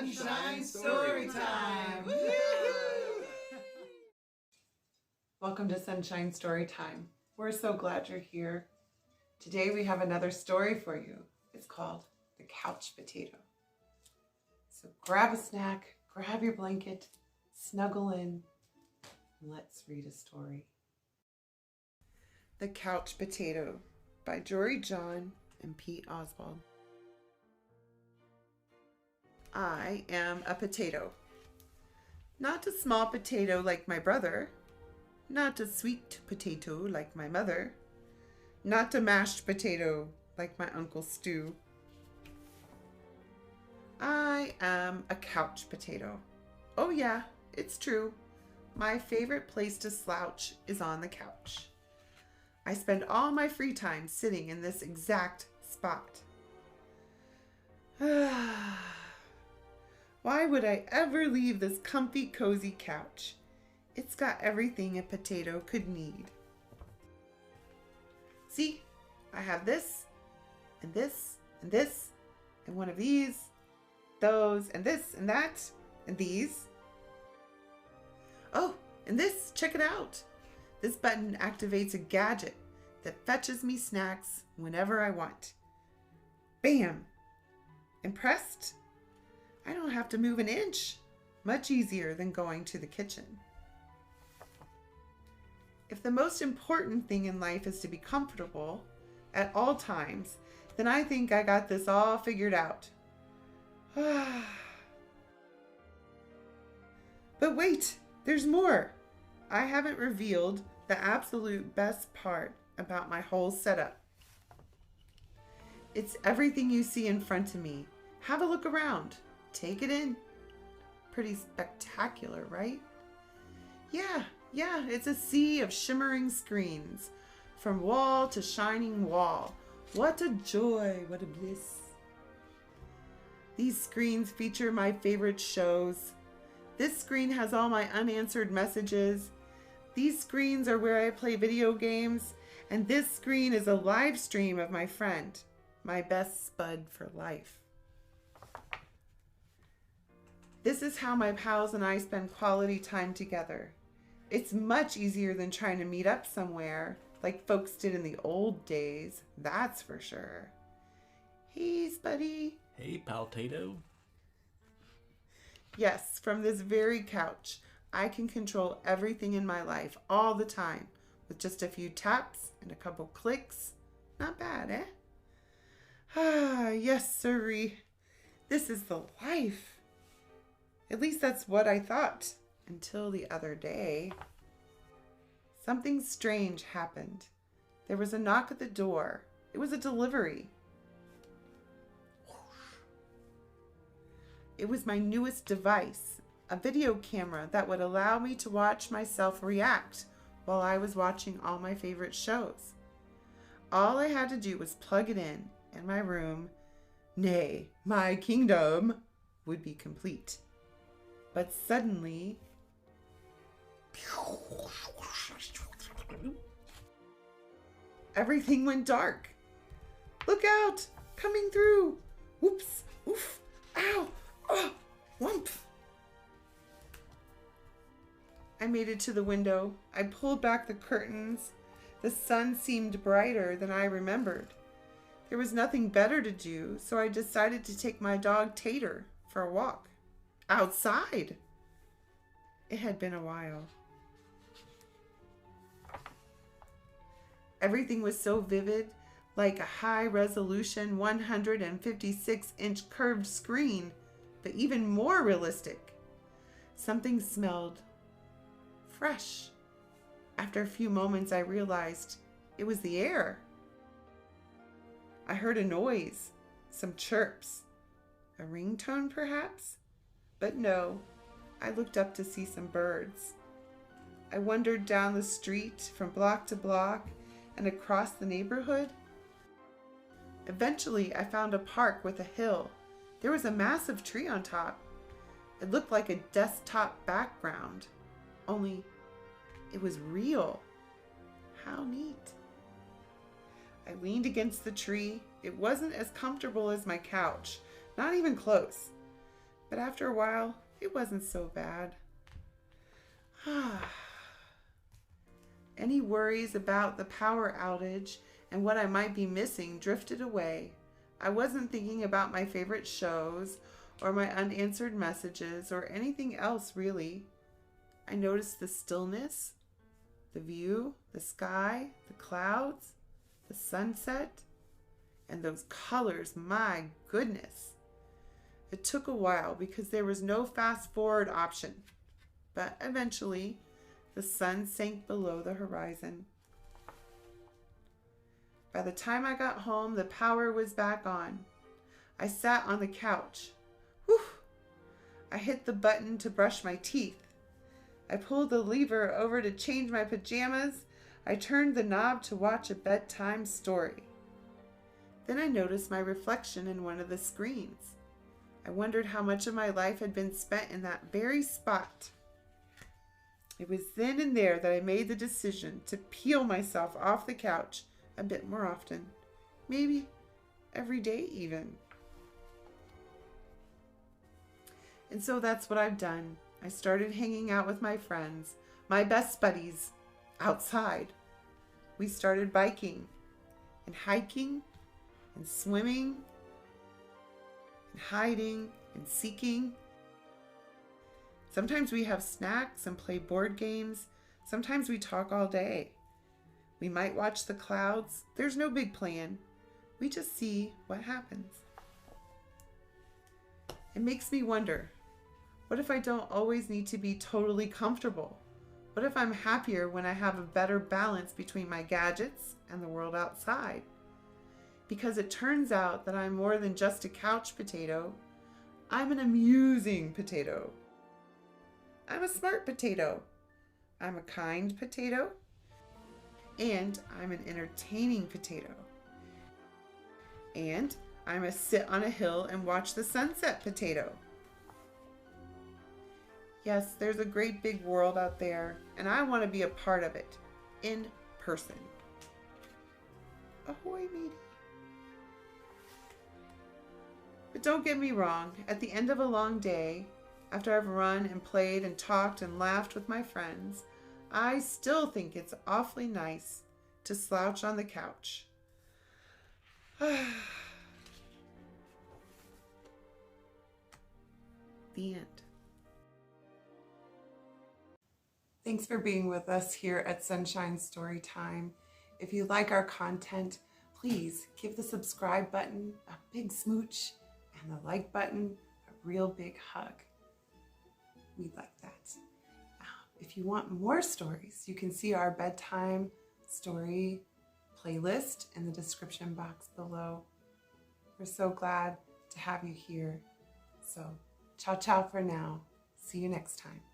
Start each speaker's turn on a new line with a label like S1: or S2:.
S1: Sunshine Storytime!
S2: Welcome to Sunshine Storytime. We're so glad you're here. Today we have another story for you. It's called The Couch Potato. So grab a snack, grab your blanket, snuggle in, and let's read a story. The Couch Potato by Jory John and Pete Oswald. I am a potato. Not a small potato like my brother. Not a sweet potato like my mother. Not a mashed potato like my Uncle Stu. I am a couch potato. Oh yeah, it's true. My favorite place to slouch is on the couch. I spend all my free time sitting in this exact spot. Why would I ever leave this comfy, cozy couch? It's got everything a potato could need. See, I have this, and this, and this, and one of these, those, and this, and that, and these. Oh, and this, check it out. This button activates a gadget that fetches me snacks whenever I want. Bam! Impressed? I don't have to move an inch. Much easier than going to the kitchen. If the most important thing in life is to be comfortable at all times, then I think I got this all figured out. But wait, there's more. I haven't revealed the absolute best part about my whole setup. It's everything you see in front of me. Have a look around. Take it in. Pretty spectacular, right? Yeah, it's a sea of shimmering screens. From wall to shining wall. What a joy, what a bliss. These screens feature my favorite shows. This screen has all my unanswered messages. These screens are where I play video games. And this screen is a live stream of my friend, my best spud for life. This is how my pals and I spend quality time together. It's much easier than trying to meet up somewhere like folks did in the old days, that's for sure. Hey, Spuddy.
S1: Hey, Paltato.
S2: Yes, from this very couch, I can control everything in my life all the time with just a few taps and a couple clicks. Not bad, eh? Ah, yes, sirree. This is the life. At least that's what I thought until the other day. Something strange happened. There was a knock at the door. It was a delivery. It was my newest device, a video camera that would allow me to watch myself react while I was watching all my favorite shows. All I had to do was plug it in, and my room, nay, my kingdom, would be complete. But suddenly, everything went dark. Look out! Coming through! Whoops! Oof! Ow! Oh! Whump! I made it to the window. I pulled back the curtains. The sun seemed brighter than I remembered. There was nothing better to do, so I decided to take my dog Tater for a walk. Outside. It had been a while. Everything was so vivid, like a high-resolution 156-inch curved screen, but even more realistic. Something smelled fresh. After a few moments, I realized it was the air. I heard a noise, some chirps, a ringtone perhaps? But no, I looked up to see some birds. I wandered down the street from block to block and across the neighborhood. Eventually, I found a park with a hill. There was a massive tree on top. It looked like a desktop background, only it was real. How neat. I leaned against the tree. It wasn't as comfortable as my couch, not even close. But after a while, it wasn't so bad. Any worries about the power outage and what I might be missing drifted away. I wasn't thinking about my favorite shows or my unanswered messages or anything else really. I noticed the stillness, the view, the sky, the clouds, the sunset, and those colors, my goodness. It took a while because there was no fast forward option, but eventually the sun sank below the horizon. By the time I got home, the power was back on. I sat on the couch. Whew! I hit the button to brush my teeth. I pulled the lever over to change my pajamas. I turned the knob to watch a bedtime story. Then I noticed my reflection in one of the screens. I wondered how much of my life had been spent in that very spot. It was then and there that I made the decision to peel myself off the couch a bit more often. Maybe every day even. And so that's what I've done. I started hanging out with my friends, my best buddies, outside. We started biking and hiking and swimming and hiding and seeking. Sometimes we have snacks and play board games. Sometimes we talk all day. We might watch the clouds. There's no big plan. We just see what happens. It makes me wonder, what if I don't always need to be totally comfortable? What if I'm happier when I have a better balance between my gadgets and the world outside? Because it turns out that I'm more than just a couch potato. I'm an amusing potato. I'm a smart potato. I'm a kind potato. And I'm an entertaining potato. And I'm a sit on a hill and watch the sunset potato. Yes, there's a great big world out there, and I want to be a part of it, in person. Ahoy, matey. But don't get me wrong, at the end of a long day, after I've run and played and talked and laughed with my friends, I still think it's awfully nice to slouch on the couch. The end. Thanks for being with us here at Sunshine Storytime. If you like our content, please give the subscribe button a big smooch and the like button a real big hug. We'd like that. If you want more stories, you can see our bedtime story playlist in the description box below. We're so glad to have you here. So, ciao, ciao for now. See you next time.